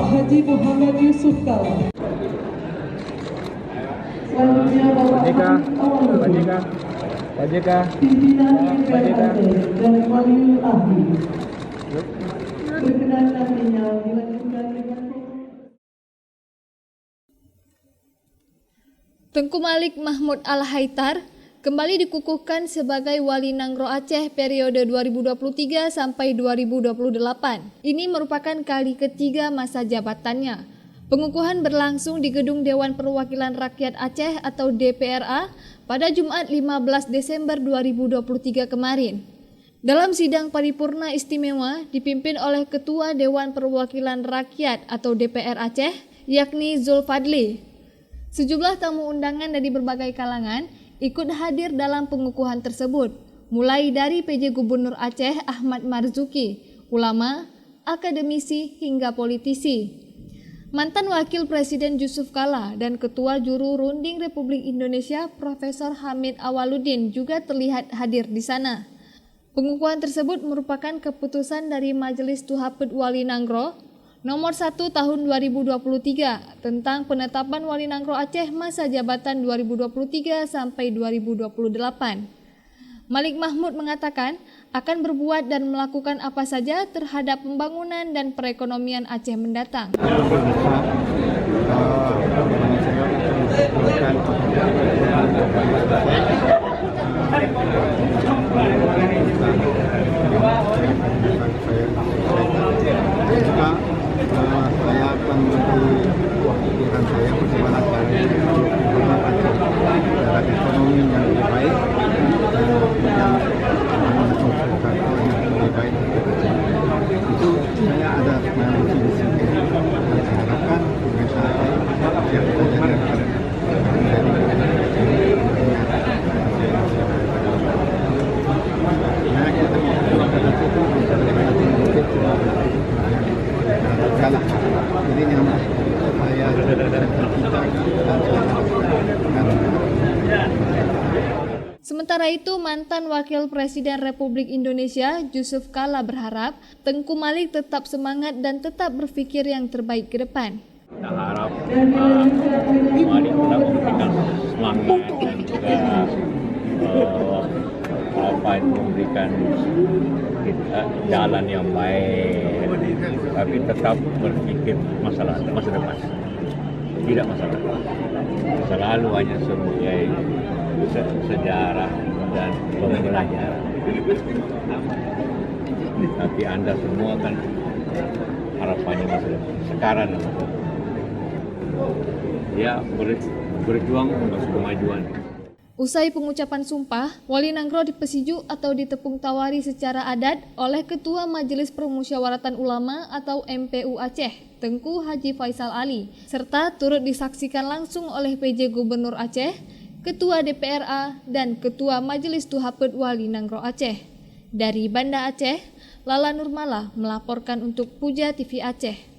Bapak Haji Muhammad Yusuf Kala. Selanjutnya Bapak Haji Awaludin, pimpinan DPR Aceh dan wali ahli. Berkenan nantinya dilanjutkan dengan Tengku Malik Mahmud Al-Haitar kembali dikukuhkan sebagai Wali Nangro Aceh periode 2023 sampai 2028. Ini merupakan kali ketiga masa jabatannya. Pengukuhan berlangsung di Gedung Dewan Perwakilan Rakyat Aceh atau DPRA pada Jumat 15 Desember 2023 kemarin. Dalam sidang paripurna istimewa dipimpin oleh Ketua Dewan Perwakilan Rakyat atau DPR Aceh, yakni Zulfadli. Sejumlah tamu undangan dari berbagai kalangan ikut hadir dalam pengukuhan tersebut, mulai dari PJ Gubernur Aceh Ahmad Marzuki, ulama, akademisi hingga politisi. Mantan Wakil Presiden Yusuf Kala dan Ketua Juru Runding Republik Indonesia Profesor Hamid Awaludin juga terlihat hadir di sana. Pengukuhan tersebut merupakan keputusan dari Majelis Tuhaped Wali Nangro Nomor 1 Tahun 2023 tentang penetapan Wali Nangro Aceh masa jabatan 2023 sampai 2028. Malik Mahmud mengatakan akan berbuat dan melakukan apa saja terhadap pembangunan dan perekonomian Aceh mendatang. Saya akan memberi pikiran saya bagaimana cara ekonomi yang lebih baik dan masyarakat yang lebih baik. Itu saya ada visi sini. Saya harapkan dengan cara yang kita jadikan Sementara itu, mantan Wakil Presiden Republik Indonesia Yusuf Kala berharap Tengku Malik tetap semangat dan tetap berpikir yang terbaik ke depan. Kita harap Malik tetap memberikan semangat dan juga memberikan kita jalan yang baik, tapi tetap berpikir masa depan, tidak masa depan. Selalu hanya sebagai sejarah dan pembelajaran. Tapi Anda semua kan harapannya masa depan. Sekarang ya berjuang untuk kemajuan. Usai pengucapan sumpah, Wali Nangro dipesiju atau ditepung tawari secara adat oleh Ketua Majelis Permusyawaratan Ulama atau MPU Aceh, Tengku Haji Faisal Ali, serta turut disaksikan langsung oleh PJ Gubernur Aceh, Ketua DPRA, dan Ketua Majelis Tuhaped Wali Nangro Aceh. Dari Banda Aceh, Lala Nurmala melaporkan untuk Puja TV Aceh.